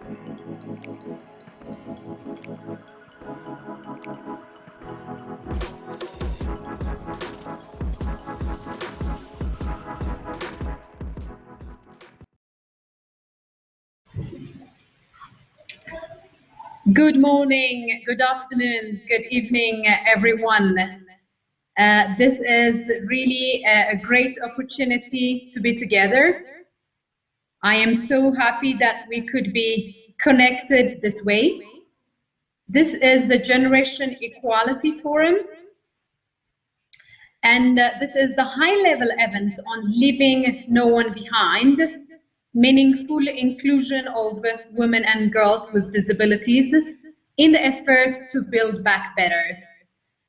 Good morning, good afternoon, good evening, everyone. This is really a great opportunity to be together. I am so happy that we could be connected this way. This is the Generation Equality Forum, and this is the high-level event on leaving no one behind, meaningful inclusion of women and girls with disabilities in the effort to build back better.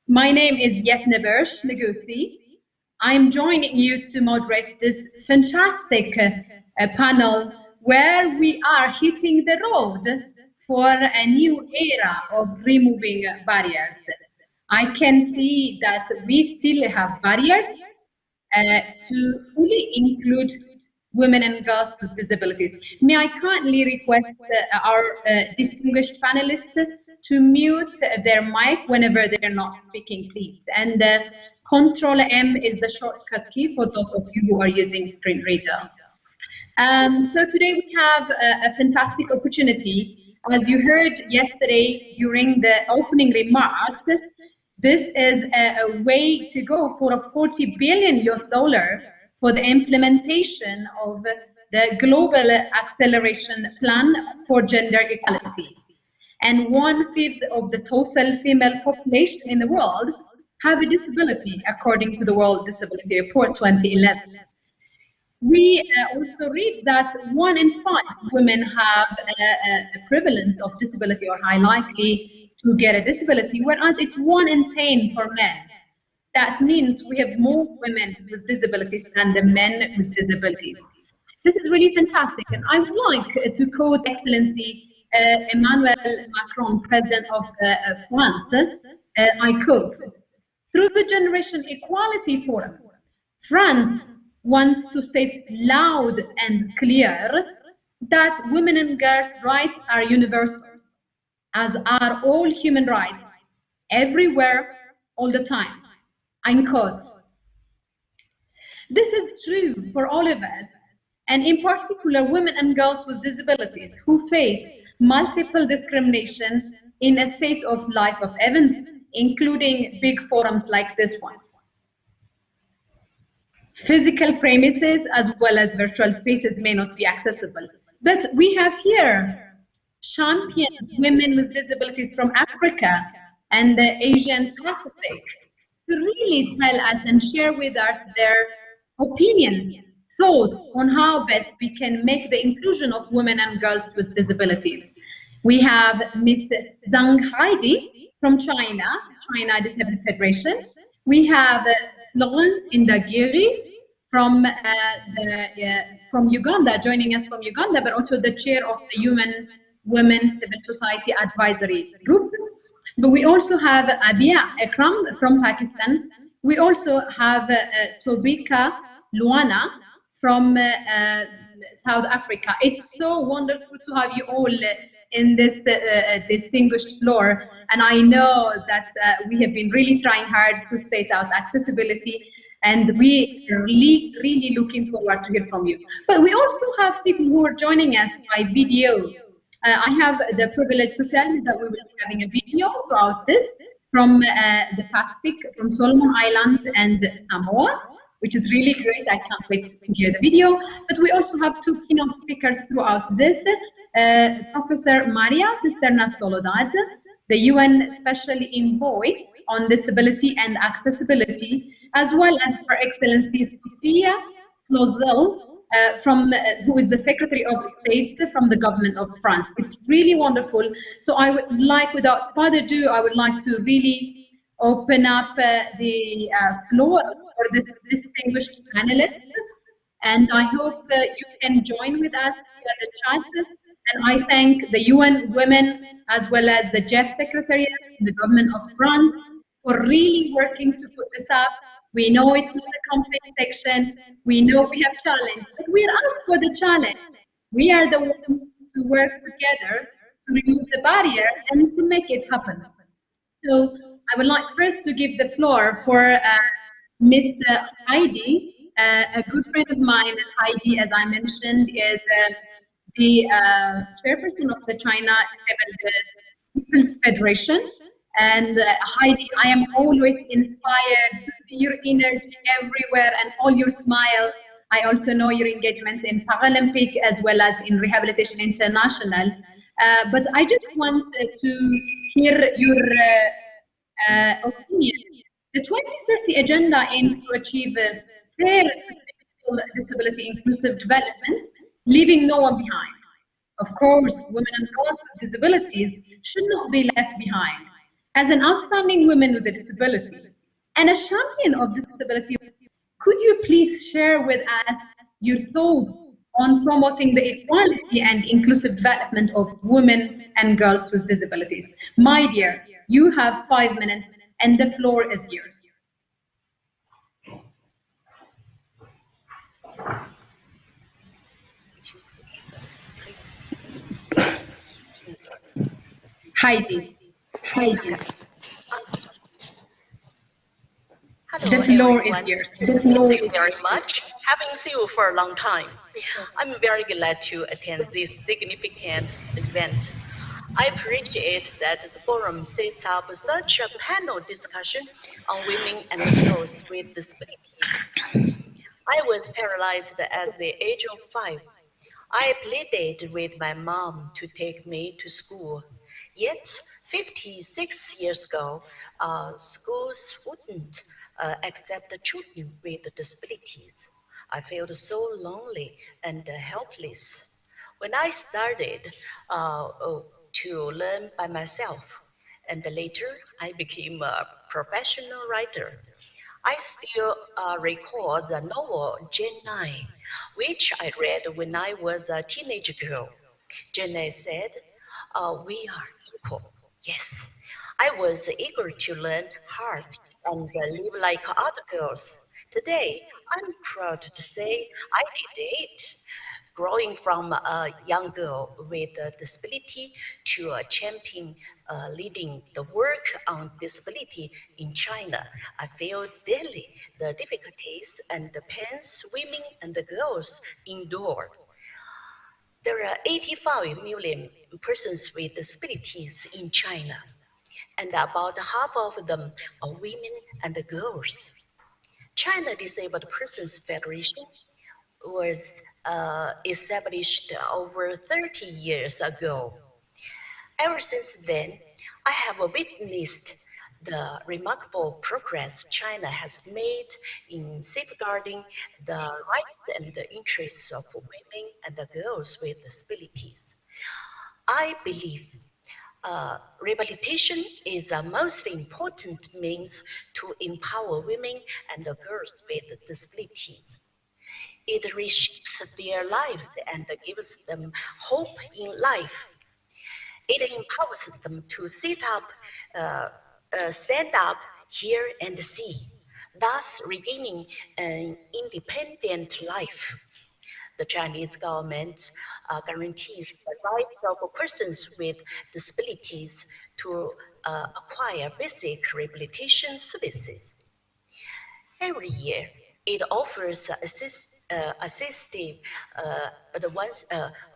My name is Yetne Bersh Negusi. I'm joining you to moderate this fantastic panel where we are hitting the road for a new era of removing barriers. I can see that we still have barriers to fully include women and girls with disabilities. May I kindly request our distinguished panelists to mute their mic whenever they're not speaking, please. And Control M is the shortcut key for those of you who are using screen reader. So today we have a fantastic opportunity. As you heard yesterday during the opening remarks, this is a way to go for a $40 billion for the implementation of the Global Acceleration Plan for Gender Equality. And 1/5 of the total female population in the world have a disability, according to the World Disability Report 2011. We also read that 1 in 5 women have a prevalence of disability or high likely to get a disability, whereas it's 1 in 10 for men. That means we have more women with disabilities than the men with disabilities. This is really fantastic, and I would like to quote Excellency Emmanuel Macron, President of France. I quote, "Through the Generation Equality Forum, France wants to state loud and clear that women and girls' rights are universal, as are all human rights, everywhere, all the time." Unquote. This is true for all of us, and in particular women and girls with disabilities who face multiple discrimination in a state of life of events, including big forums like this one. Physical premises as well as virtual spaces may not be accessible, but we have here champion women with disabilities from Africa and the Asian Pacific to really tell us and share with us their opinions, thoughts on how best we can make the inclusion of women and girls with disabilities. We have Ms. Zhang Heidi from China Disability Federation. We have Florence Indagiri from Uganda, joining us from Uganda, but also the chair of the Human Women Civil Society Advisory Group. But we also have Abia Ekram from Pakistan. We also have Tobika Luana from South Africa. It's so wonderful to have you all in this distinguished floor. And I know that we have been really trying hard to state out accessibility, and we are really looking forward to hear from you. But we also have people who are joining us by video. I have the privilege to tell you that we will be having a video throughout this from the Pacific, from Solomon Islands and Samoa, which is really great. I can't wait to hear the video. But we also have 2 keynote speakers throughout this. Professor Maria Cisterna Soledad, the UN Special Envoy on Disability and Accessibility, as well as Her Excellency Sophia Clausel, who is the Secretary of State from the government of France. It's really wonderful. So I would like, without further ado, I would like to really open up the floor for this distinguished panelists. And I hope you can join with us at the chat. And I thank the UN Women as well as the JEF Secretariat and the government of France for really working to put this up. We know it's not a complex section. We know we have challenges, but we are up for the challenge. We are the ones to work together to remove the barrier and to make it happen. So I would like first to give the floor for Miss Heidi. A good friend of mine, Heidi, as I mentioned, is the chairperson of the China People's Federation. And Heidi, I am always inspired to see your energy everywhere and all your smile. I also know your engagement in Paralympic as well as in Rehabilitation International. But I just want to hear your opinion. The 2030 Agenda aims to achieve fair, sustainable, disability inclusive development, leaving no one behind. Of course, women and girls with disabilities should not be left behind. As an outstanding woman with a disability and a champion of disability, could you please share with us your thoughts on promoting the equality and inclusive development of women and girls with disabilities? My dear, you have 5 minutes and the floor is yours. Heidi. Hello, the floor everyone. is yours. Thank you very much. Having seen you for a long time. I'm very glad to attend this significant event. I appreciate that the forum sets up such a panel discussion on women and girls with disabilities. I was paralyzed at the age of 5. I pleaded with my mom to take me to school. Yet, 56 years ago, schools wouldn't accept children with disabilities. I felt so lonely and helpless. When I started to learn by myself, and later I became a professional writer, I still recall the novel Jane Eyre, which I read when I was a teenage girl. Jane said, we are equal. Yes, I was eager to learn hard and live like other girls. Today, I'm proud to say I did it. Growing from a young girl with a disability to a champion leading the work on disability in China, I feel daily the difficulties and the pains women and the girls endure. There are 85 million persons with disabilities in China, and about half of them are women and girls. China Disabled Persons Federation was established over 30 years ago. Ever since then, I have witnessed the remarkable progress China has made in safeguarding the rights and the interests of women and the girls with disabilities. I believe rehabilitation is the most important means to empower women and the girls with disabilities. It reshapes their lives and gives them hope in life. It empowers them to stand up, hear, and see, thus regaining an independent life. The Chinese government guarantees the rights of persons with disabilities to acquire basic rehabilitation services. Every year, it offers assistive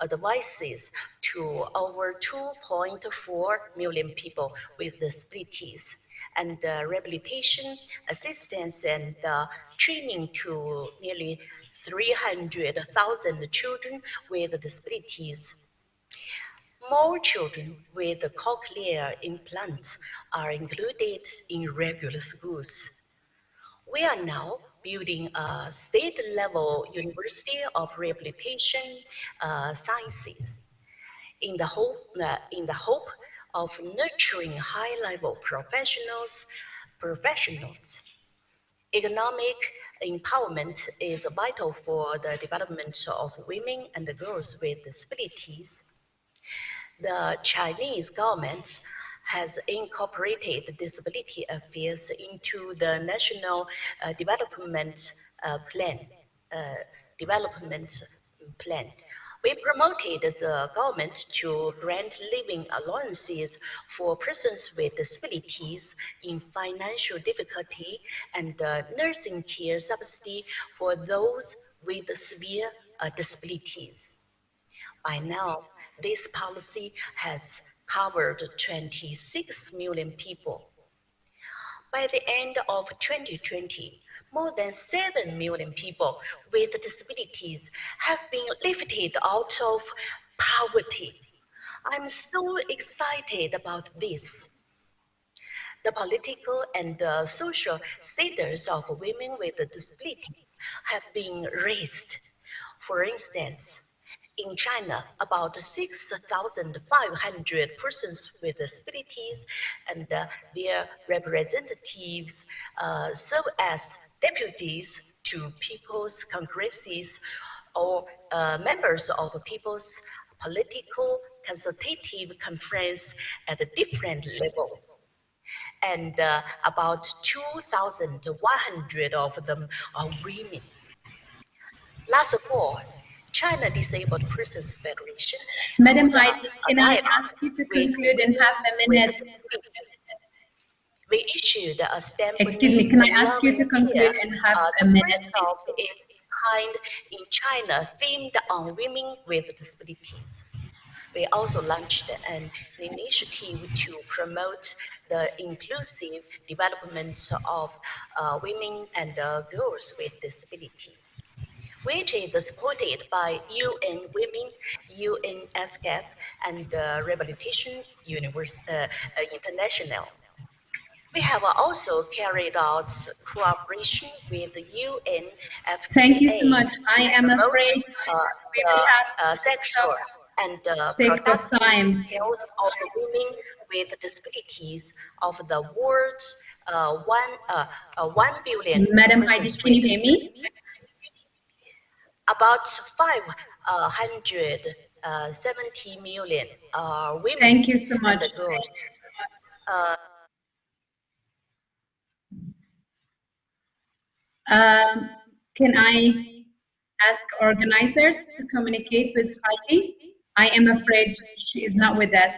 advices to over 2.4 million people with disabilities, and rehabilitation assistance and training to nearly 300,000 children with disabilities. More children with cochlear implants are included in regular schools. We are now building a state-level University of Rehabilitation Sciences in the hope of nurturing high-level professionals. Economic empowerment is vital for the development of women and girls with disabilities. The Chinese government has incorporated disability affairs into the national development plan. We promoted the government to grant living allowances for persons with disabilities in financial difficulty and nursing care subsidy for those with severe disabilities. By now, this policy has covered 26 million people. By the end of 2020, more than 7 million people with disabilities have been lifted out of poverty. I'm so excited about this. The political and social status of women with disabilities have been raised. For instance, in China, about 6,500 persons with disabilities and their representatives serve as deputies to people's congresses or members of people's political consultative conference at different levels. And about 2,100 of them are women. Last fall, China Disabled Persons Federation. Madam Heidi, can I ask you to conclude in half a minute? We issued a stamp. Excuse me, can I ask you to conclude in half a minute? The first of its kind in China, themed on women with disabilities. We also launched an initiative to promote the inclusive development of women and girls with disabilities, which is supported by UN Women, UN SCAP, and Rehabilitation International. We have also carried out cooperation with the UNFPA. Thank you so much. I am afraid we will have sexual and productive health of women with disabilities of the world's 1 billion. Madam Heidi, can you hear me? About 570 million women. Thank you so much. And girls. Can I ask organizers to communicate with Heidi? I am afraid she is not with us.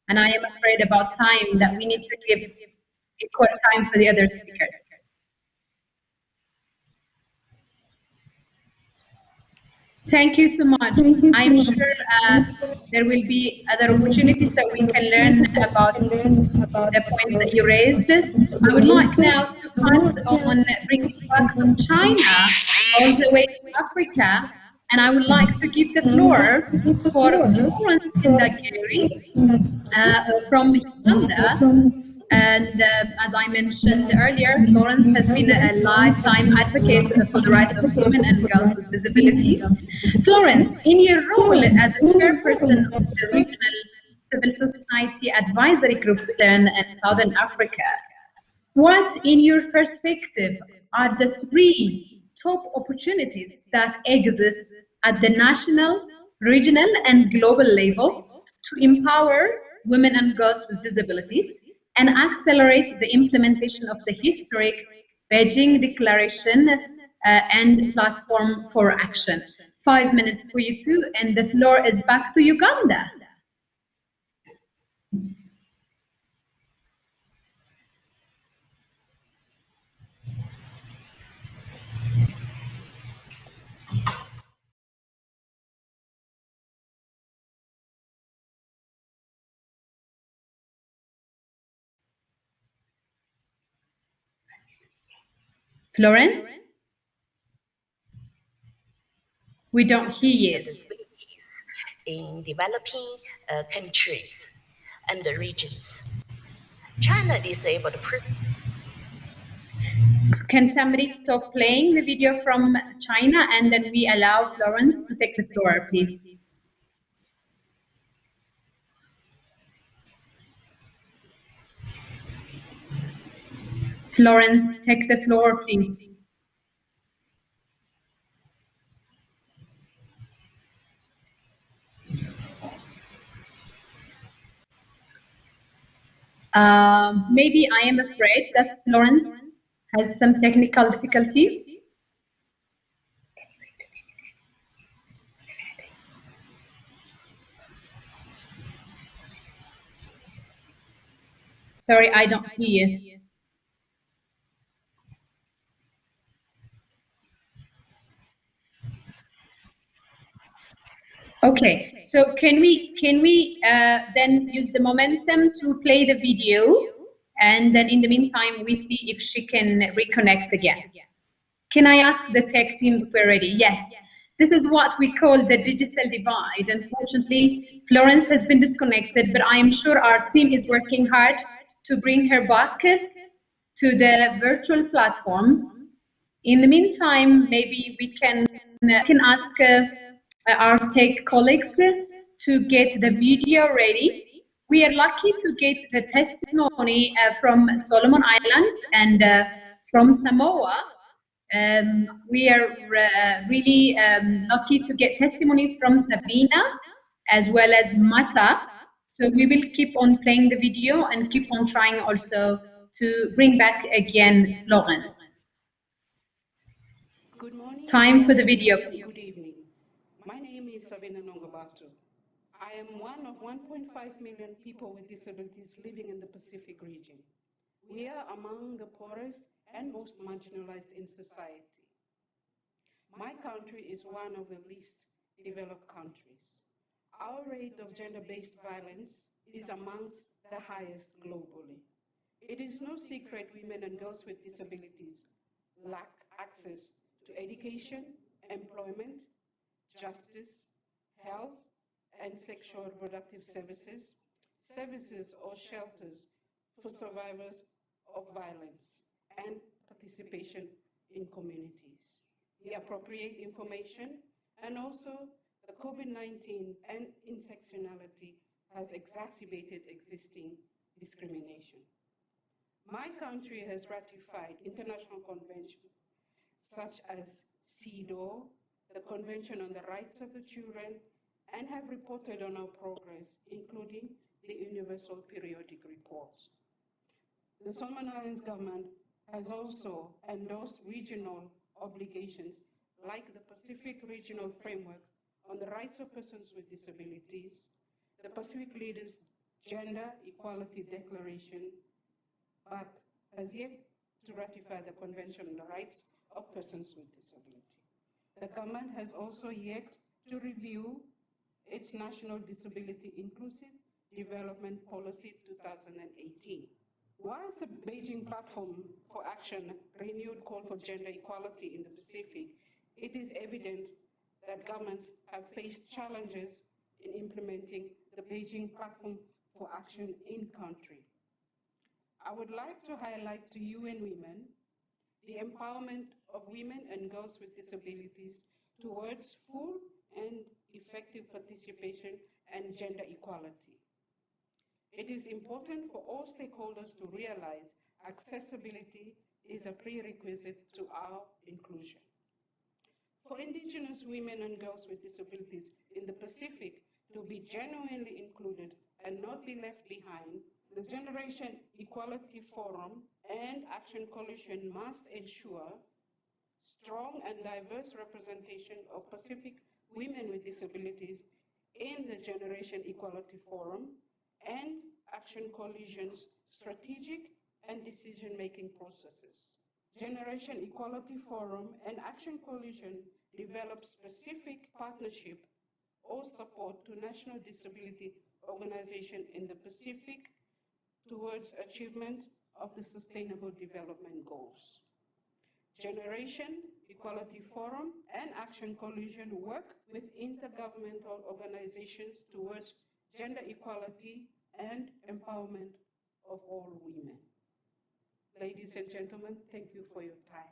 And I am afraid about time, that we need to give equal time for the other speakers. Thank you so much. I'm sure there will be other opportunities that we can learn about the points that you raised. I would like now to pass on bringing back from China all the way to Africa, and I would like to give the floor for Florence Ndagiri from Uganda. And as I mentioned earlier, Florence has been a lifetime advocate for the rights of women and girls with disabilities. Florence, in your role as a chairperson of the Regional Civil Society Advisory Group in Southern Africa, what, in your perspective, are the 3 top opportunities that exist at the national, regional, and global level to empower women and girls with disabilities and accelerate the implementation of the historic Beijing Declaration and Platform for Action? 5 minutes for you two, and the floor is back to Uganda. Florence? We don't hear you. Disabilities in developing countries and the regions. China Disabled Persons. Can somebody stop playing the video from China, and then we allow Florence to take the floor, please? Florence, take the floor, please. Maybe I am afraid that Florence has some technical difficulties. Sorry, I don't hear you. Okay, so can we then use the momentum to play the video, and then in the meantime we see if she can reconnect again. Can I ask the tech team if we're ready? Yes. This is what we call the digital divide. Unfortunately, Florence has been disconnected, but I am sure our team is working hard to bring her back to the virtual platform. In the meantime, maybe we can ask our tech colleagues to get the video ready. We are lucky to get the testimony from Solomon Islands and from Samoa. We are really lucky to get testimonies from Sabina as well as Mata. So we will keep on playing the video and keep on trying also to bring back again Florence. Good morning. Time for the video. Good evening. My name is Sabina Nongobatu. I am one of 1.5 million people with disabilities living in the Pacific region. We are among the poorest and most marginalized in society. My country is one of the least developed countries. Our rate of gender-based violence is amongst the highest globally. It is no secret women and girls with disabilities lack access to education, employment, justice, health, and sexual reproductive services, services or shelters for survivors of violence, and participation in communities. The appropriate information and also the COVID-19 and intersectionality has exacerbated existing discrimination. My country has ratified international conventions such as CEDAW, the Convention on the Rights of the Children, and have reported on our progress, including the Universal Periodic Reports. The Solomon Islands government has also endorsed regional obligations like the Pacific Regional Framework on the Rights of Persons with Disabilities, the Pacific Leaders Gender Equality Declaration, but has yet to ratify the Convention on the Rights of Persons with Disability. The government has also yet to review its National Disability Inclusive Development Policy 2018. Whilst the Beijing Platform for Action renewed call for gender equality in the Pacific, it is evident that governments have faced challenges in implementing the Beijing Platform for Action in country. I would like to highlight to UN Women the empowerment of women and girls with disabilities towards full and effective participation and gender equality. It is important for all stakeholders to realize accessibility is a prerequisite to our inclusion. For Indigenous women and girls with disabilities in the Pacific to be genuinely included and not be left behind, the Generation Equality Forum and Action Coalition must ensure strong and diverse representation of Pacific women with disabilities in the Generation Equality Forum and Action Coalition's strategic and decision-making processes. Generation Equality Forum and Action Coalition develop specific partnership or support to national disability organizations in the Pacific towards achievement of the Sustainable Development Goals. Generation Equality Forum and Action Coalition work with intergovernmental organizations towards gender equality and empowerment of all women. Ladies and gentlemen, thank you for your time.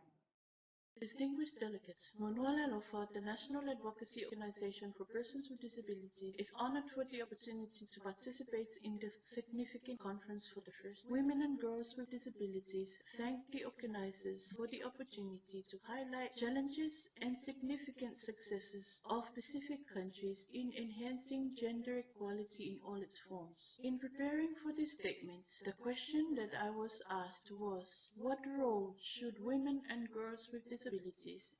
Distinguished delegates, Manuela Lofa, the National Advocacy Organization for Persons with Disabilities, is honored for the opportunity to participate in this significant conference for the first. Women and girls with disabilities thank the organizers for the opportunity to highlight challenges and significant successes of Pacific countries in enhancing gender equality in all its forms. In preparing for this statement, the question that I was asked was, what role should women and girls with disabilities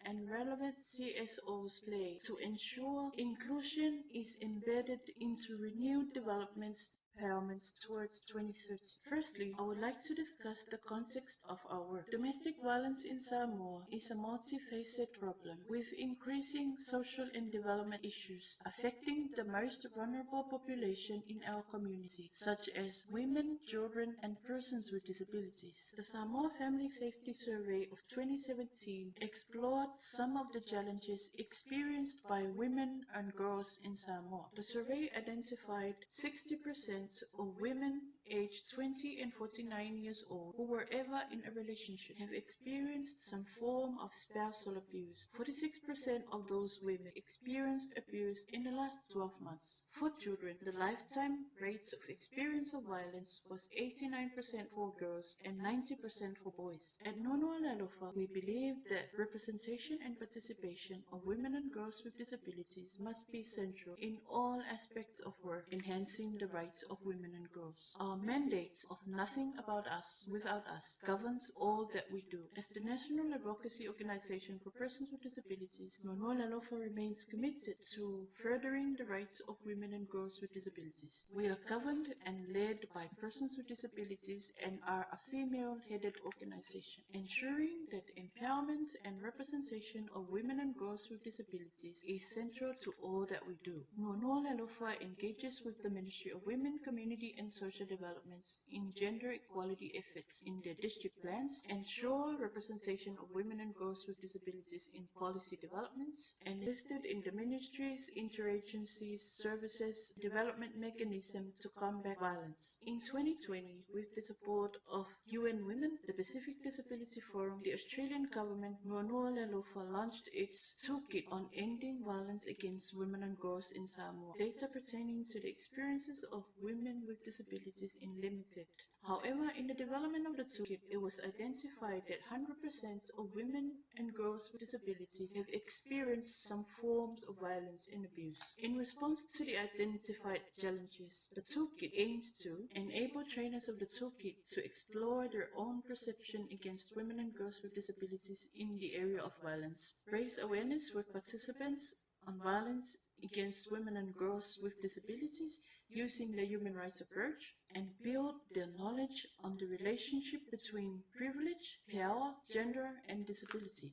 and relevant CSOs play to ensure inclusion is embedded into renewed developments empowerment towards 2030. Firstly, I would like to discuss the context of our work. Domestic violence in Samoa is a multifaceted problem with increasing social and development issues affecting the most vulnerable population in our community, such as women, children, and persons with disabilities. The Samoa Family Safety Survey of 2017 explored some of the challenges experienced by women and girls in Samoa. The survey identified 60% of women aged 20 and 49 years old who were ever in a relationship have experienced some form of spousal abuse. 46% of those women experienced abuse in the last 12 months. For children, the lifetime rates of experience of violence was 89% for girls and 90% for boys. At Nonoa Lalofa, we believe that representation and participation of women and girls with disabilities must be central in all aspects of work enhancing the rights of women and girls. Our mandate of nothing about us without us governs all that we do. As the National Advocacy Organization for Persons with Disabilities, Nonoa Lalofa remains committed to furthering the rights of women and girls with disabilities. We are governed and led by persons with disabilities and are a female-headed organization, ensuring that empowerment and representation of women and girls with disabilities is central to all that we do. Nonoa Lalofa engages with the Ministry of Women, Community and Social Developments in gender equality efforts in their district plans, ensure representation of women and girls with disabilities in policy developments, and listed in the Ministry's interagency services development mechanism to combat violence. In 2020, with the support of UN Women, the Pacific Disability Forum, the Australian government, Nonoa Lalofa launched its toolkit on ending violence against women and girls in Samoa. Data pertaining to the experiences of women with disabilities is limited. However, in the development of the toolkit, it was identified that 100% of women and girls with disabilities have experienced some forms of violence and abuse. In response to the identified challenges, the toolkit aims to enable trainers of the toolkit to explore their own perception against women and girls with disabilities in the area of violence, raise awareness with participants on violence against women and girls with disabilities using the human rights approach, and build their knowledge on the relationship between privilege, power, gender, and disability.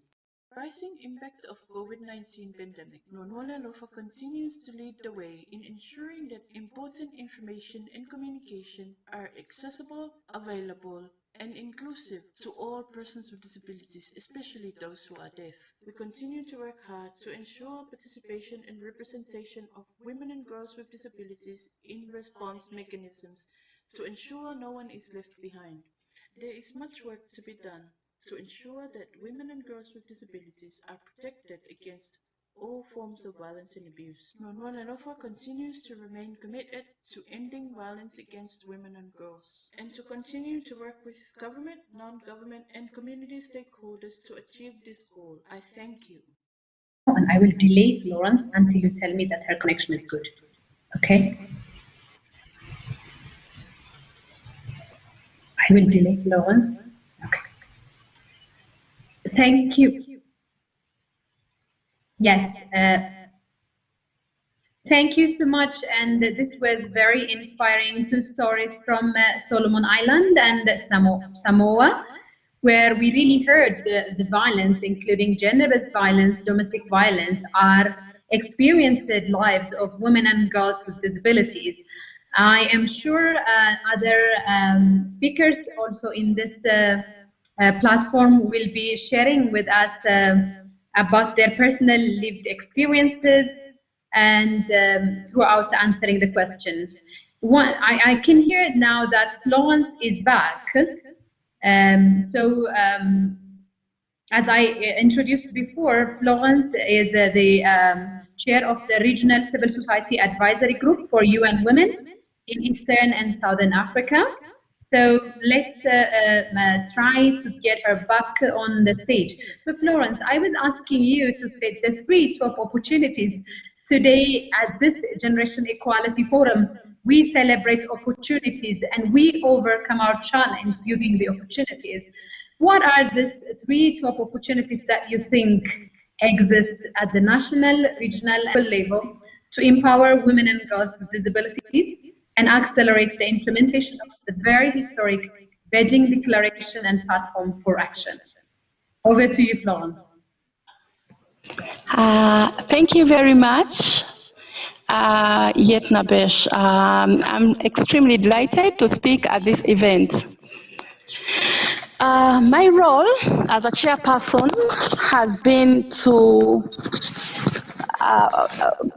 Rising impact of COVID-19 pandemic, Nonoa Lalofa continues to lead the way in ensuring that important information and communication are accessible, available, and inclusive to all persons with disabilities, especially those who are deaf. We continue to work hard to ensure participation and representation of women and girls with disabilities in response mechanisms to ensure no one is left behind. There is much work to be done to ensure that women and girls with disabilities are protected against all forms of violence and abuse. Nonoa Lalofa continues to remain committed to ending violence against women and girls, and to continue to work with government, non-government, and community stakeholders to achieve this goal. I thank you. And I will delay Florence until you tell me that her connection is good. Okay? I will delay Florence. Okay. Thank you. Yes. Thank you so much. And this was very inspiring. 2 stories from Solomon Island and Samoa, where we really heard the violence, including gender-based violence, domestic violence, are experienced lives of women and girls with disabilities. I am sure other speakers also in this platform will be sharing with us about their personal lived experiences and throughout answering the questions. I can hear it now that Florence is back. As I introduced before, Florence is the chair of the Regional Civil Society Advisory Group for UN Women in Eastern and Southern Africa. So let's try to get her back on the stage. So Florence, I was asking you to state the 3 top opportunities. Today at this Generation Equality Forum, we celebrate opportunities and we overcome our challenge using the opportunities. What are these 3 top opportunities that you think exist at the national, regional level to empower women and girls with disabilities? and accelerate the implementation of the very historic Beijing Declaration and Platform for Action. Over to you, Florence. Thank you very much, Yetnabesh. I'm extremely delighted to speak at this event. My role as a chairperson has been to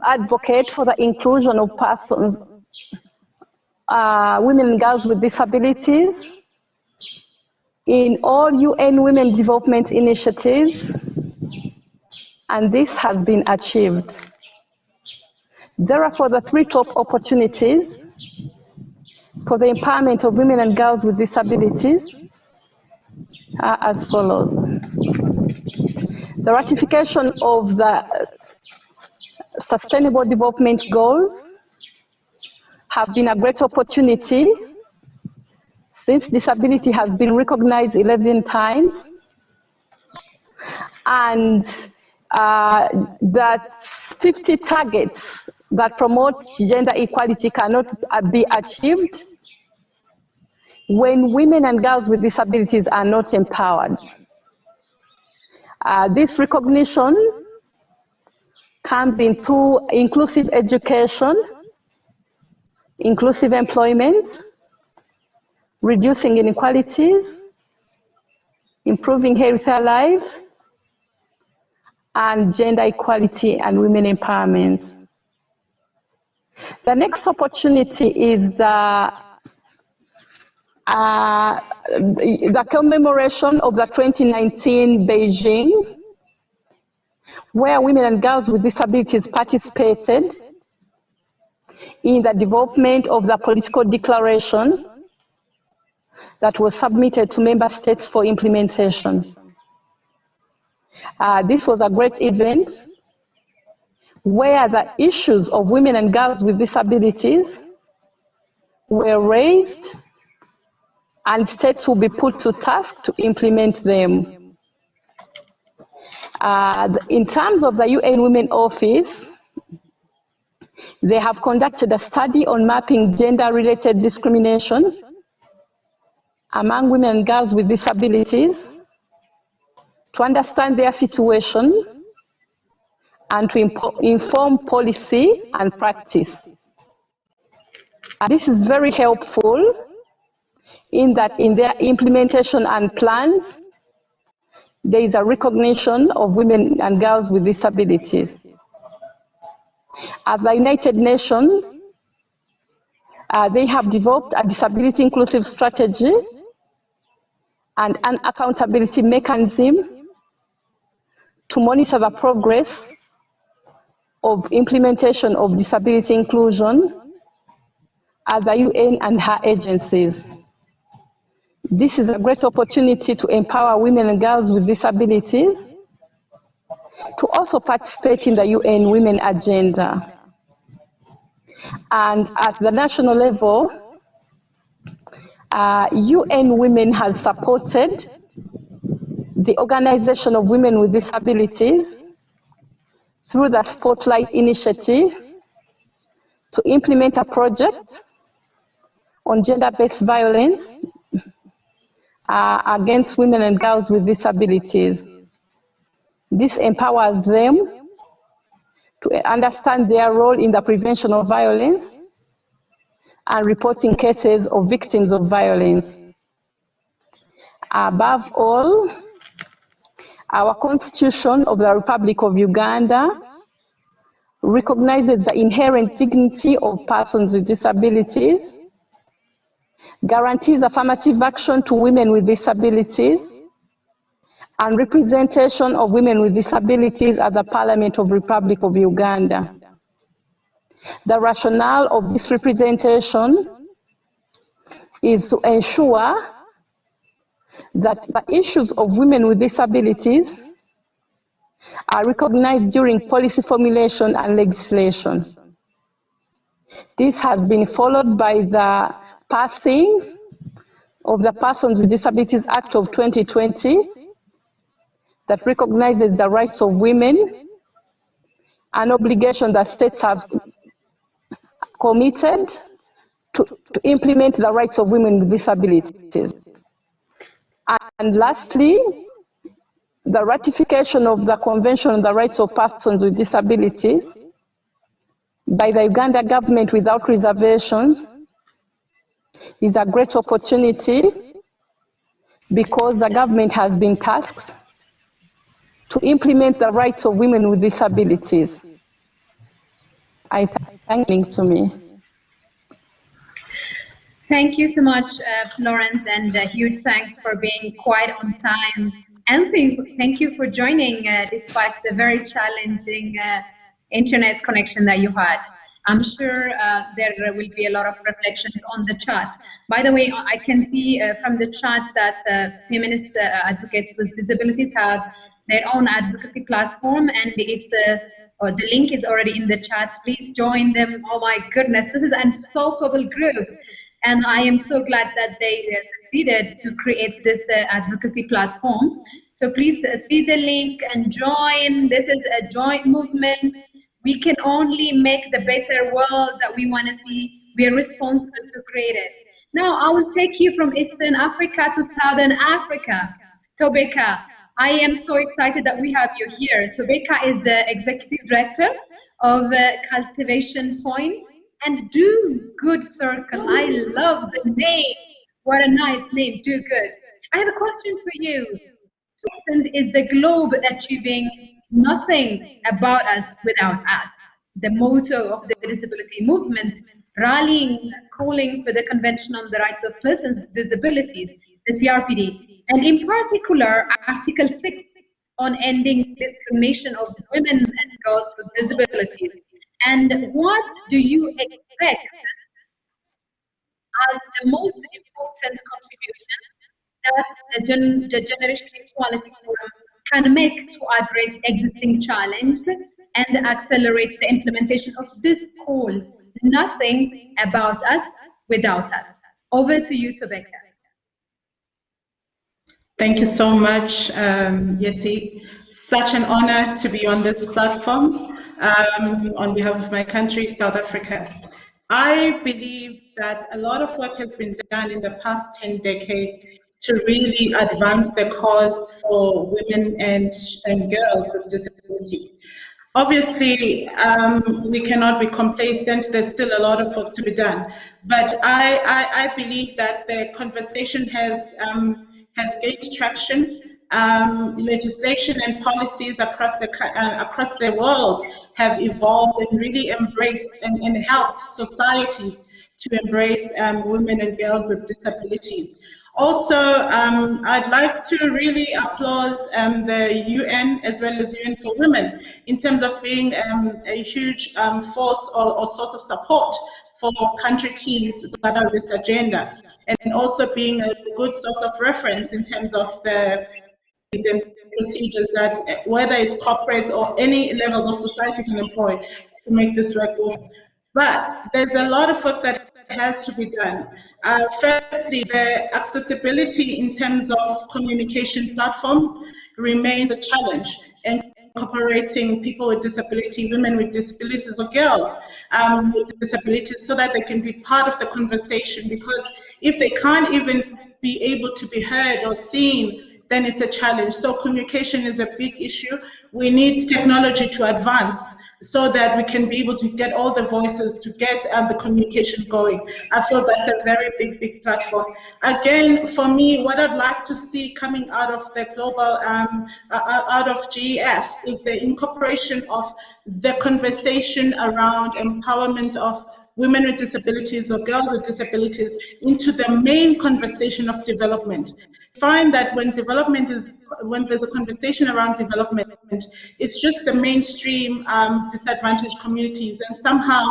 advocate for the inclusion of persons, women and girls with disabilities, in all UN Women Development Initiatives, and this has been achieved. Therefore, the three top opportunities for the empowerment of women and girls with disabilities are as follows. The ratification of the Sustainable Development Goals have been a great opportunity since disability has been recognized 11 times, and that 50 targets that promote gender equality cannot be achieved when women and girls with disabilities are not empowered. This recognition comes into inclusive education, inclusive employment, reducing inequalities, improving healthier lives, and gender equality and women empowerment. The next opportunity is the commemoration of the 2019 Beijing, where women and girls with disabilities participated in the development of the political declaration that was submitted to member states for implementation. This was a great event where the issues of women and girls with disabilities were raised, and states will be put to task to implement them. In terms of the UN Women Office, they have conducted a study on mapping gender-related discrimination among women and girls with disabilities to understand their situation and to inform policy and practice. This is very helpful in that in their implementation and plans, there is a recognition of women and girls with disabilities. At the United Nations, they have developed a disability inclusive strategy and an accountability mechanism to monitor the progress of implementation of disability inclusion at the UN and her agencies. This is a great opportunity to empower women and girls with disabilities to also participate in the UN Women Agenda. And at the national level, UN Women has supported the Organization of Women with Disabilities through the Spotlight Initiative to implement a project on gender-based violence against women and girls with disabilities. This empowers them to understand their role in the prevention of violence and reporting cases of victims of violence. Above all, our Constitution of the Republic of Uganda recognizes the inherent dignity of persons with disabilities, guarantees affirmative action to women with disabilities, and representation of women with disabilities at the Parliament of the Republic of Uganda. The rationale of this representation is to ensure that the issues of women with disabilities are recognized during policy formulation and legislation. This has been followed by the passing of the Persons with Disabilities Act of 2020 that recognizes the rights of women, an obligation that states have committed to implement the rights of women with disabilities. And lastly, the ratification of the Convention on the Rights of Persons with Disabilities by the Uganda government without reservations is a great opportunity because the government has been tasked to implement the rights of women with disabilities. I thank you to me. Thank you so much, Florence, and huge thanks for being quite on time. And thank you for joining despite the very challenging internet connection that you had. I'm sure there will be a lot of reflections on the chat. By the way, I can see from the chat that feminist advocates with disabilities have their own advocacy platform, and it's the link is already in the chat. Please join them. Oh my goodness, this is an unstoppable group. And I am so glad that they succeeded to create this advocacy platform. So please see the link and join. This is a joint movement. We can only make the better world that we want to see. We are responsible to create it. Now, I will take you from Eastern Africa to Southern Africa. Tobeka, I am so excited that we have you here. Tobeka is the Executive Director of Cultivation Point and Do Good Circle. I love the name. What a nice name, Do Good. I have a question for you. Is the globe achieving nothing about us without us? The motto of the disability movement, rallying, calling for the Convention on the Rights of Persons with Disabilities, the CRPD, and in particular, Article 6 on ending discrimination of women and girls with disabilities. And what do you expect as the most important contribution that the Generation Equality Forum can make to address existing challenges and accelerate the implementation of this call, nothing about us without us? Over to you, Tobeka. Thank you so much, Yeti. Such an honor to be on this platform on behalf of my country, South Africa. I believe that a lot of work has been done in the past 10 decades to really advance the cause for women and girls with disability. Obviously, we cannot be complacent. There's still a lot of work to be done. But I believe that the conversation has gained traction. Legislation and policies across the world have evolved and really embraced and helped societies to embrace women and girls with disabilities. Also, I'd like to really applaud the UN as well as UN for Women in terms of being a huge force or source of support for country teams that are this agenda, and also being a good source of reference in terms of the procedures that whether it's corporates or any levels of society can employ to make this work go. But there's a lot of work that has to be done. Firstly, the accessibility in terms of communication platforms remains a challenge, and incorporating people with disability, women with disabilities, or girls with disabilities, so that they can be part of the conversation, because if they can't even be able to be heard or seen, then it's a challenge. So communication is a big issue. We need technology to advance so that we can be able to get all the voices to get the communication going. I feel that's a very big platform. Again, for me, what I'd like to see coming out of the global, out of GEF is the incorporation of the conversation around empowerment of women with disabilities or girls with disabilities into the main conversation of development. Find that when there's a conversation around development, it's just the mainstream disadvantaged communities, and somehow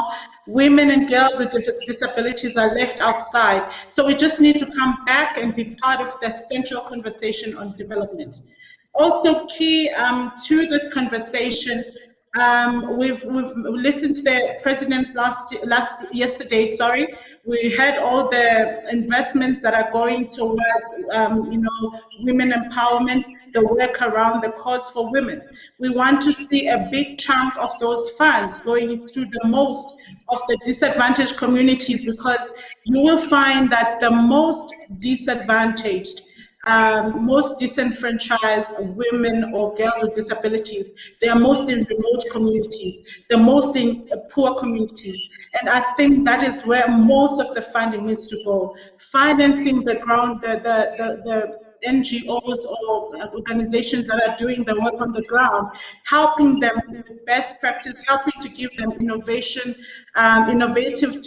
women and girls with disabilities are left outside. So we just need to come back and be part of the central conversation on development. Also key to this conversation We've listened to the president yesterday. Sorry, we had all the investments that are going towards women empowerment, the work around the cause for women. We want to see a big chunk of those funds going through the most of the disadvantaged communities, because you will find that the most disadvantaged, most disenfranchised women or girls with disabilities, they are most in remote communities, the most in poor communities. And I think that is where most of the funding needs to go. Financing the NGOs or organizations that are doing the work on the ground, helping them with best practice, helping to give them innovative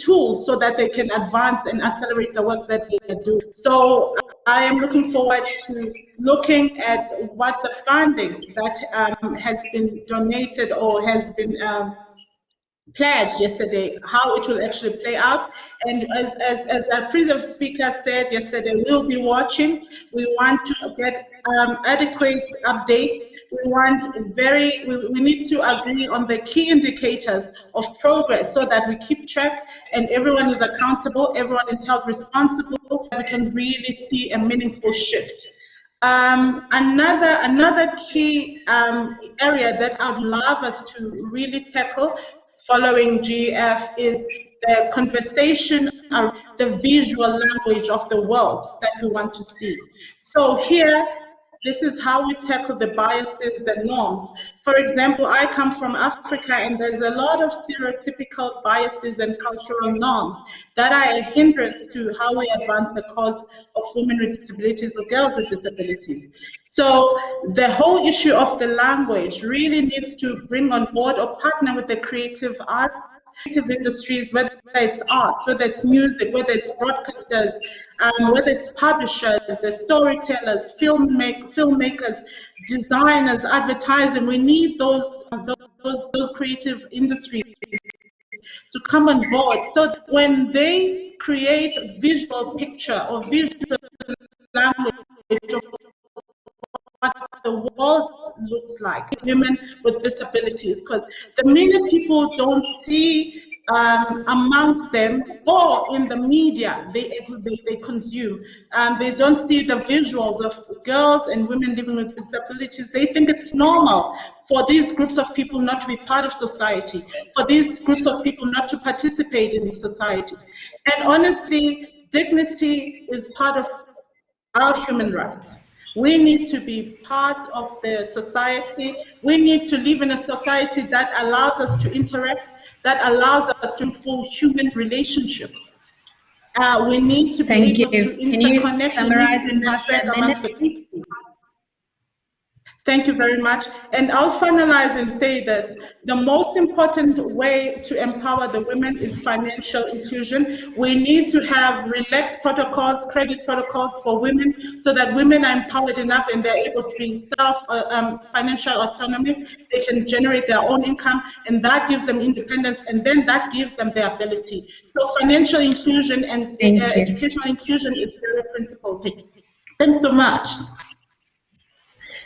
tools so that they can advance and accelerate the work that they do. So I am looking forward to looking at what the funding that has been donated or has been pledged yesterday, how it will actually play out. And as our previous speaker said yesterday, we'll be watching. We want to get adequate updates. We need to agree on the key indicators of progress so that we keep track and everyone is accountable, everyone is held responsible, and we can really see a meaningful shift. Another key area that I'd love us to really tackle following GF is the conversation around the visual language of the world that we want to see. So here, this is how we tackle the biases, the norms. For example, I come from Africa, and there's a lot of stereotypical biases and cultural norms that are a hindrance to how we advance the cause of women with disabilities or girls with disabilities. So the whole issue of the language really needs to bring on board or partner with the creative arts, creative industries, whether it's arts, whether it's music, whether it's broadcasters, whether it's publishers, the storytellers, filmmakers, designers, advertising. We need those creative industries to come on board, so that when they create a visual picture or visual language of what the world looks like, women with disabilities, because the minute people don't see amongst them or in the media they consume, they don't see the visuals of girls and women living with disabilities, they think it's normal for these groups of people not to be part of society, for these groups of people not to participate in society. And honestly, dignity is part of our human rights. We need to be part of the society. We need to live in a society that allows us to interact, that allows us to full human relationships. We need to be able to interconnect. Can you summarize in half a minute? Thank you very much. And I'll finalize and say this. The most important way to empower the women is financial inclusion. We need to have relaxed protocols, credit protocols for women, so that women are empowered enough and they're able to be financial autonomy. They can generate their own income, and that gives them independence, and then that gives them the ability. So financial inclusion and educational inclusion is the principal thing. Thanks so much.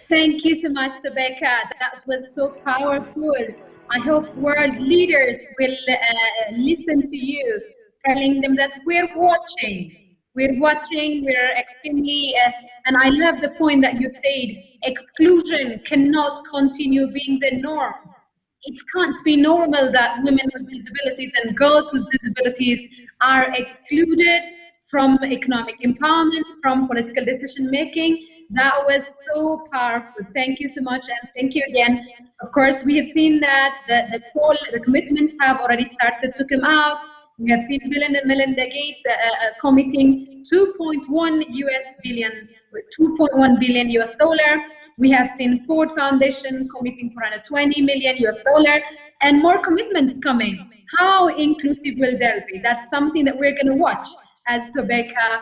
Thank you so much, Rebecca. That was so powerful. I hope world leaders will listen to you, telling them that we're watching, we're extremely, and I love the point that you said, exclusion cannot continue being the norm. It can't be normal that women with disabilities and girls with disabilities are excluded from economic empowerment, from political decision making. That was so powerful. Thank you so much, and thank you again. Of course, we have seen that the commitments have already started to come out. We have seen Bill and Melinda Gates committing 2.1 billion US dollar. We have seen Ford Foundation committing $420 million US dollar, and more commitments coming. How inclusive will there be? That's something that we're going to watch, as Rebecca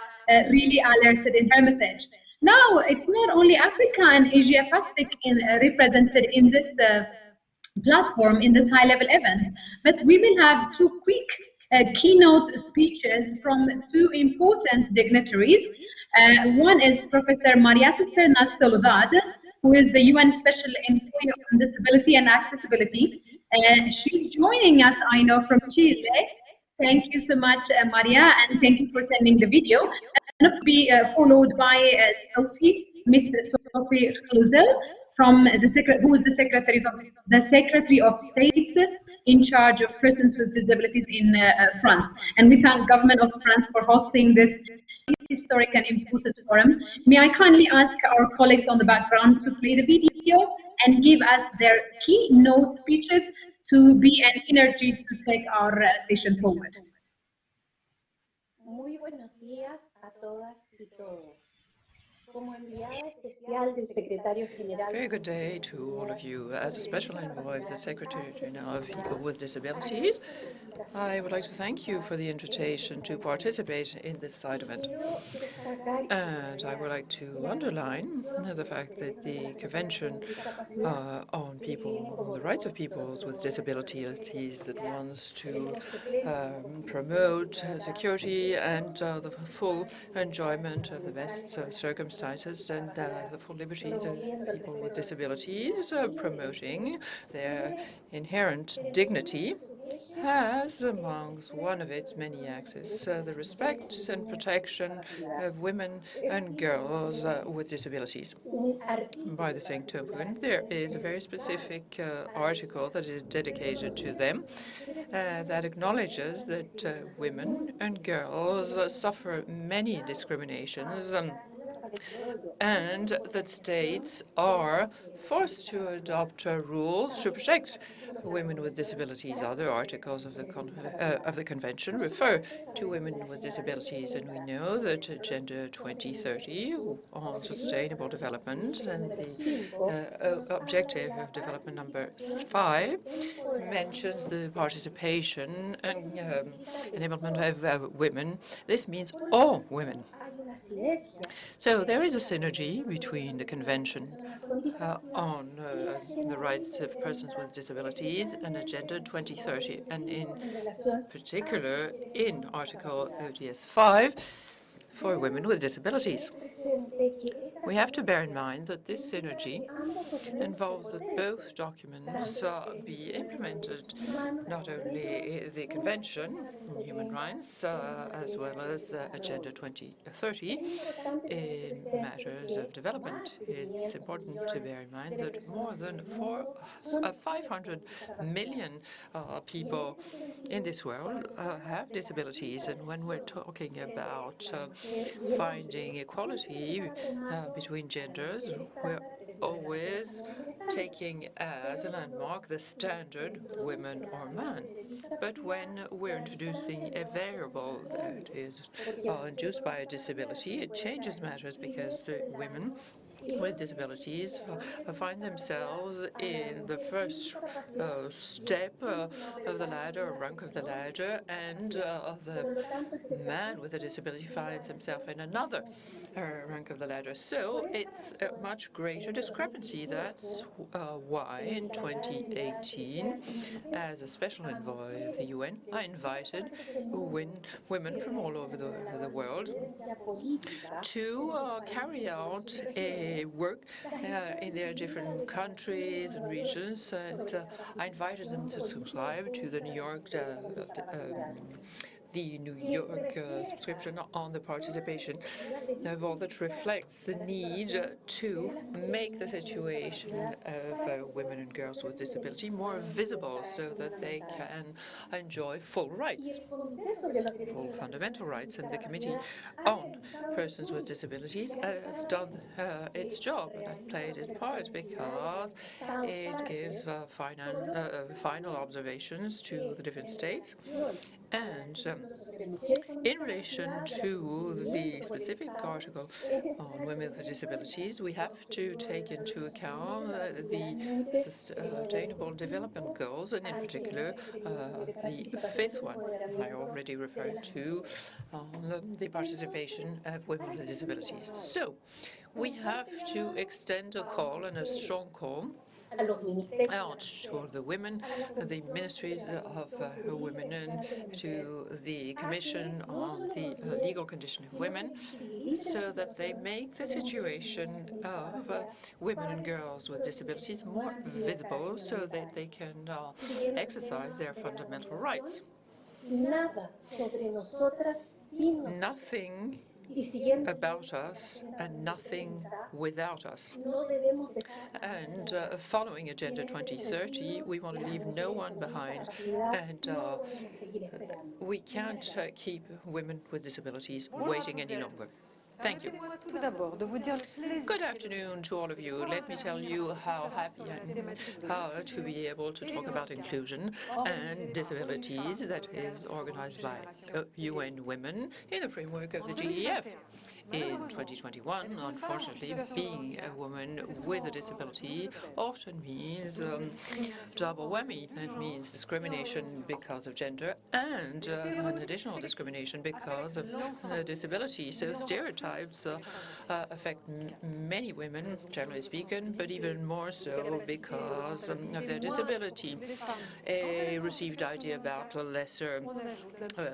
really alerted in her message. Now, it's not only Africa and Asia Pacific represented in this platform, in this high-level event, but we will have two quick keynote speeches from two important dignitaries. One is Professor Maria Cisterna Soledad, who is the UN Special Envoy on Disability and Accessibility. She's joining us, I know, from Chile. Thank you so much, Maria, and thank you for sending the video. And to be followed by Miss Sophie Clozel, from who is the Secretary of State in charge of persons with disabilities in France. And we thank government of France for hosting this historic and important forum. May I kindly ask our colleagues on the background to play the video and give us their keynote speeches to be an energy to take our session forward. Muy buenos días a todas y todos. Como enviada especial del Secretario General. Very good day to all of you. As a special envoy of the Secretary General of People with Disabilities, I would like to thank you for the invitation to participate in this side event. And I would like to underline the fact that the Convention on the rights of people with disabilities that wants to promote security and the full enjoyment of the best circumstances and the full liberties of people with disabilities, promoting their inherent dignity, has amongst one of its many axes the respect and protection of women and girls with disabilities. By the same token, there is a very specific article that is dedicated to them that acknowledges that women and girls suffer many discriminations and that states are forced to adopt rules to protect women with disabilities. Other articles of the Convention refer to women with disabilities, and we know that Agenda 2030 on sustainable development and the objective of development number 5 mentions the participation and enablement of women. This means all women. So there is a synergy between the Convention on the rights of persons with disabilities and Agenda 2030, and in particular in Article ODS 5 for women with disabilities. We have to bear in mind that this synergy involves that both documents be implemented, not only the Convention on Human Rights as well as Agenda 2030 in matters of development. It's important to bear in mind that more than 500 million people in this world have disabilities, and when we're talking about finding equality between genders, we're always taking as a landmark the standard women or man. But when we're introducing a variable that is induced by a disability, it changes matters because women with disabilities find themselves in the first step of the ladder, or rank of the ladder, and the man with a disability finds himself in another rank of the ladder. So it's a much greater discrepancy. That's why in 2018, as a special envoy of the UN, I invited women from all over the world to carry out a work in their different countries and regions, and I invited them to subscribe to the New York subscription on the participation vote that reflects the need to make the situation of women and girls with disability more visible so that they can enjoy full rights, full fundamental rights. And the Committee on Persons with Disabilities has done its job, and it played its part because it gives final observations to the different states. And in relation to the specific article on women with disabilities, we have to take into account the Sustainable Development Goals, and in particular the fifth one I already referred to, the participation of women with disabilities. So we have to extend a call, and a strong call, out to the women, the ministries of women, and to the Commission on the Legal Condition of Women, so that they make the situation of women and girls with disabilities more visible, so that they can exercise their fundamental rights. Nothing about us and nothing without us. And following Agenda 2030, we want to leave no one behind, and we can't keep women with disabilities waiting any longer. Thank you. Good afternoon to all of you. Let me tell you how happy I am to be able to talk about inclusion and disabilities that is organized by UN Women in the framework of the GEF. In 2021, unfortunately, being a woman with a disability often means double whammy. That means discrimination because of gender and an additional discrimination because of disability. So stereotypes affect many women, generally speaking, but even more so because of their disability. A received idea about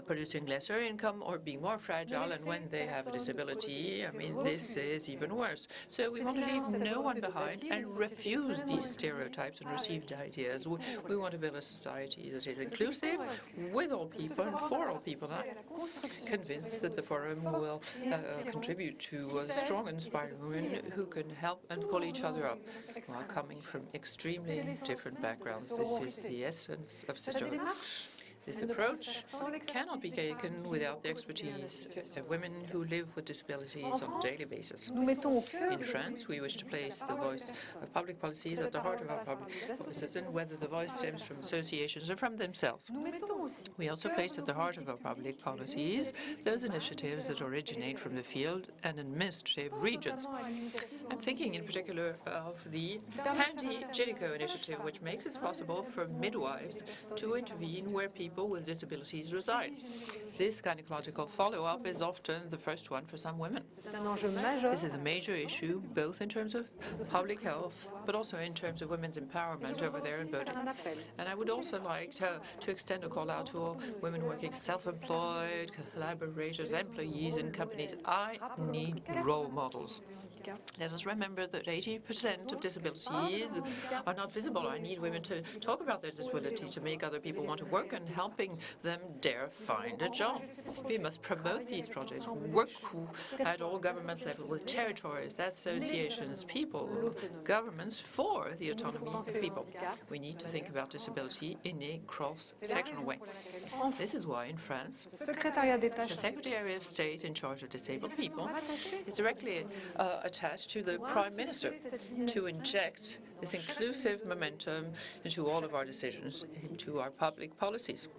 producing lesser income or being more fragile, and when they have a disability, I mean, this is even worse. So we want to leave no one behind and refuse these stereotypes and received ideas. We want to build a society that is inclusive with all people and for all people. I'm convinced that the forum will contribute to strong and inspiring women who can help and pull each other up while coming from extremely different backgrounds. This is the essence of sisterhood. This approach cannot be taken without the expertise of women who live with disabilities on a daily basis. In France, we wish to place the voice of public policies at the heart of our public policies, and whether the voice stems from associations or from themselves. We also place at the heart of our public policies those initiatives that originate from the field and administrative regions. I'm thinking in particular of the Handy Jinico initiative, which makes it possible for midwives to intervene where people with disabilities reside. This gynecological follow-up is often the first one for some women. This is a major issue, both in terms of public health, but also in terms of women's empowerment over their own body. And I would also like to extend a call out to all women working self-employed, collaborators, employees in companies. I need role models. Let us remember that 80% of disabilities are not visible. I need women to talk about their disabilities, to make other people want to work, and helping them dare find a job. We must promote these projects, work at all government level with territories, associations, people, governments for the autonomy of people. We need to think about disability in a cross-sectional way. This is why in France, the Secretary of State in charge of disabled people is directly attached to the Prime Minister to inject this inclusive momentum into all of our decisions, into our public policies.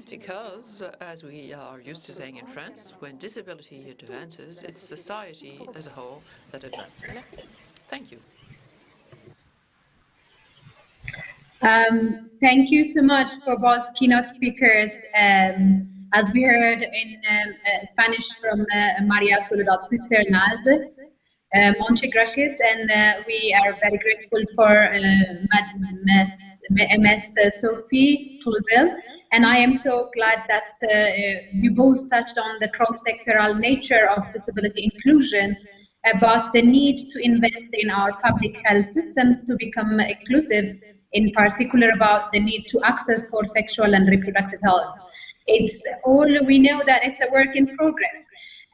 Because, as we are used to saying in France, when disability advances, it's society as a whole that advances. Thank you. Thank you so much for both keynote speakers. As we heard in Spanish from Maria Soledad Cisternas, muchas gracias, and we are very grateful for Ms. Sophie Cluzel. And I am so glad that you both touched on the cross-sectoral nature of disability inclusion, about the need to invest in our public health systems to become inclusive, in particular about the need to access for sexual and reproductive health. It's all, we know that it's a work in progress.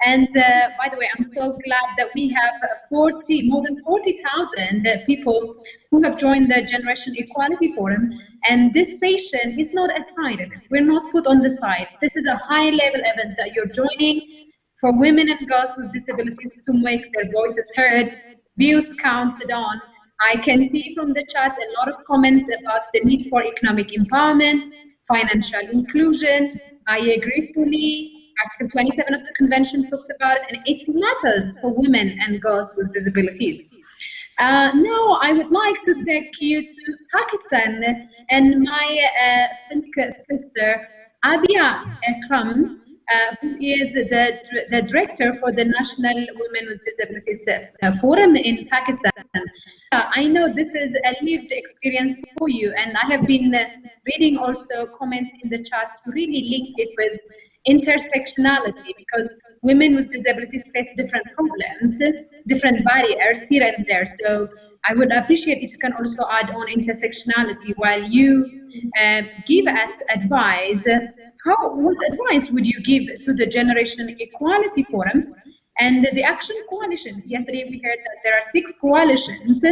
And by the way, I'm so glad that we have more than 40,000 people who have joined the Generation Equality Forum. And this session is not a side event. We're not put on the side. This is a high-level event that you're joining for women and girls with disabilities to make their voices heard, views counted on. I can see from the chat a lot of comments about the need for economic empowerment, financial inclusion. I agree fully. Article 27 of the Convention talks about it, and it matters for women and girls with disabilities. Now, I would like to take you to Pakistan and my sister, Abia Akram, who is the director for the National Women with Disabilities Forum in Pakistan. I know this is a lived experience for you, and I have been reading also comments in the chat to really link it with intersectionality, because women with disabilities face different problems, different barriers here and there. So I would appreciate if you can also add on intersectionality while you give us advice. What advice would you give to the Generation Equality Forum and the Action Coalitions? Yesterday we heard that there are 6 coalitions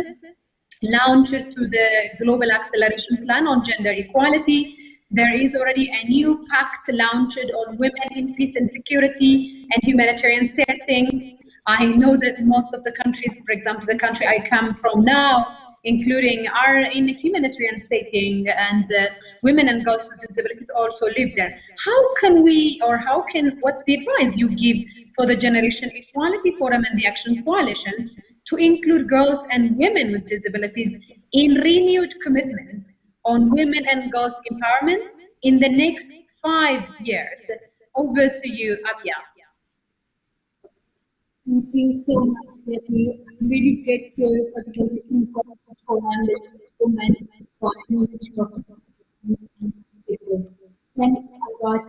launched to the Global Acceleration Plan on Gender Equality. There is already a new pact launched on women in peace and security and humanitarian settings. I know that most of the countries, for example, the country I come from now, including are in a humanitarian setting, and women and girls with disabilities also live there. How can we, or what's the advice you give for the Generation Equality Forum and the Action Coalitions to include girls and women with disabilities in renewed commitments on women and girls empowerment in the next 5 years? Over to you, Abia. Thank you so much, Betty. I'm really grateful for the Generation Forum, the women for Thanks a lot.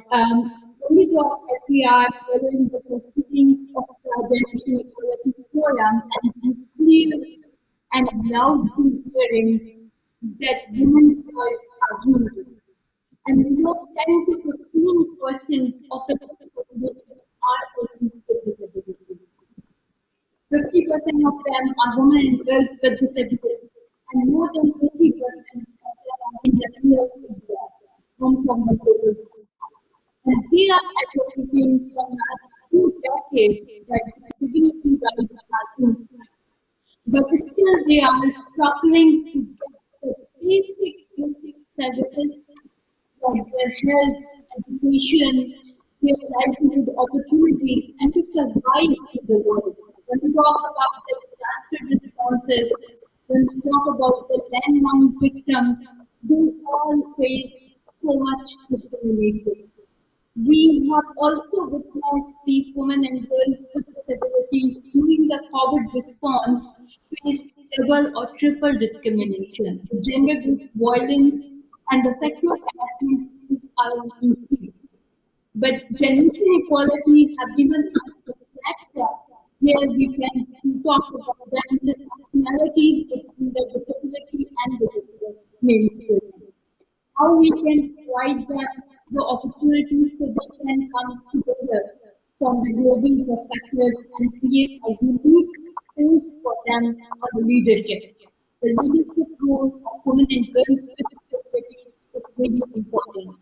Only that we are following the proceedings of the Generation Equality Forum, and we clear and loudly hearing that women's voice are used. And 10 to 15% of the population are persons with disabilities. 50% of them are women and girls with disabilities, and more than 80% of them are in the real media, come from the global south. And they are advocating for last 2 decades that disability rights are improved. But still they are struggling to get the basic services like their health, education, their livelihood opportunities, and to survive in the world. When we talk about the disaster responses, when we talk about the landmine victims, they all face so much discrimination. We have also witnessed these women and girls with disabilities during the COVID response face double or triple discrimination. The gender-based violence and the sexual harassment are on increase. But Generation Equality have given us the platform where we can talk about the intersectionalities between the disability and the mainstream. How we can provide them the opportunities so they can come together from the global perspective and create a unique space for them for the leadership. The leadership role of women and girls with disabilities is really important.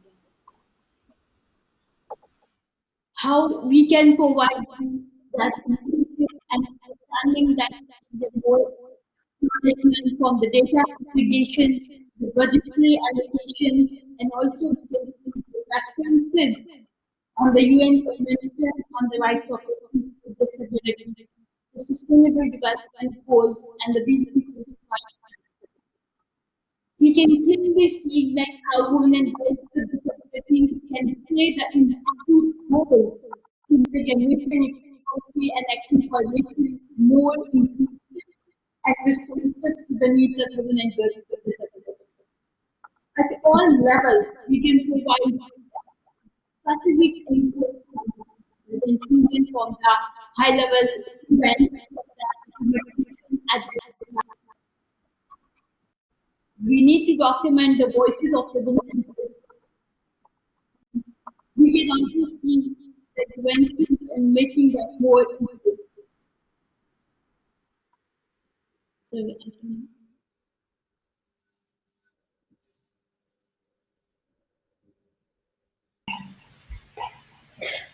How we can provide that leadership and understanding that the more management from the data aggregation, the budgetary allocation, and also the references on the UN Convention on the Rights of Persons with Disabilities, the Sustainable Development Goals, and the BC. We can clearly see that how women and girls with disabilities can play the important role in the Generation Equality and Action Coalition more inclusive and responsive to the needs of women and girls with disabilities. At all levels, we can provide strategic input including from the high-level events at the we need to document the voices of the women and girls. We can also see the interventions in making that more inclusive.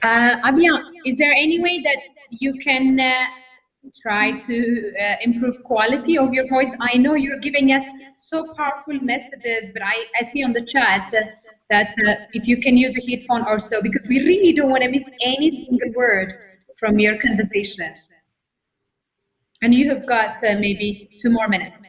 Abia, is there any way that you can try to improve quality of your voice? I know you're giving us so powerful messages, but I see on the chat that if you can use a headphone or so, because we really don't want to miss any single word from your conversation. And you have got maybe 2 more minutes.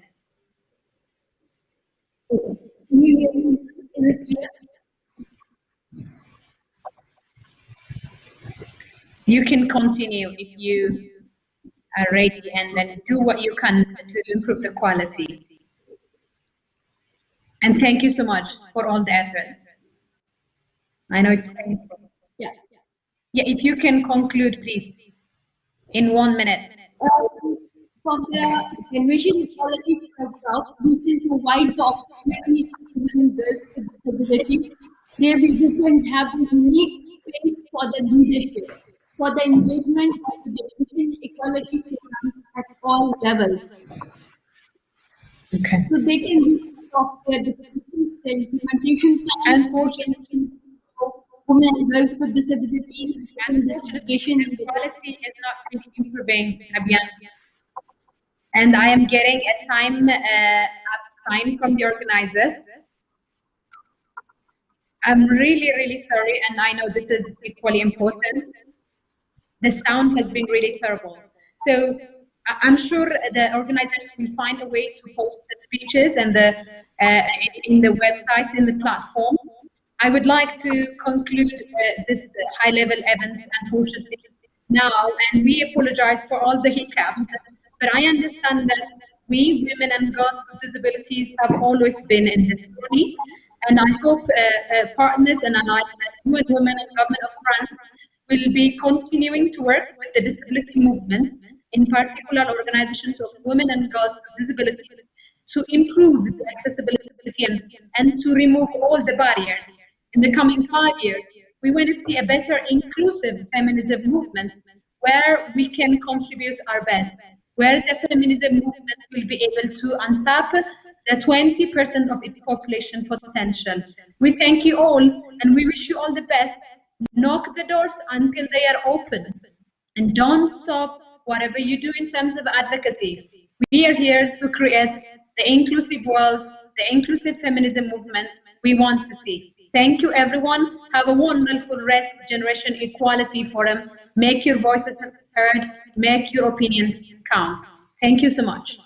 You can continue if you are ready, and then do what you can to improve the quality. And thank you so much for all the effort. I know it's painful. Yeah. Yeah, if you can conclude, please, in 1 minute. From the generation equality program, we can provide the opportunities to women and girls with disabilities. They can have the unique space for the leadership, for the engagement of the generation equality programs at all levels. Okay. So they can be of their disabilities, the implementation plan, Unfortunately, women and girls with disabilities, education and equality is not really improving, Abhiyan. And I am getting a time sign from the organizers. I'm really, really sorry, and I know this is equally important. The sound has been really terrible. So I'm sure the organizers will find a way to post the speeches and in the website, in the platform. I would like to conclude this high-level event, unfortunately, now, and we apologize for all the hiccups, but I understand that we, women and girls with disabilities, have always been in this journey, and I hope partners and allies like you and Women and Government of France will be continuing to work with the disability movement, in particular organizations of women and girls with disabilities, to improve the accessibility and to remove all the barriers. In the coming 5 years, we want to see a better inclusive feminism movement where we can contribute our best, where the feminism movement will be able to untap the 20% of its population potential. We thank you all and we wish you all the best. Knock the doors until they are open. And don't stop whatever you do in terms of advocacy. We are here to create the inclusive world, the inclusive feminism movement we want to see. Thank you, everyone. Have a wonderful rest, Generation Equality Forum. Make your voices heard, make your opinions count. Thank you so much.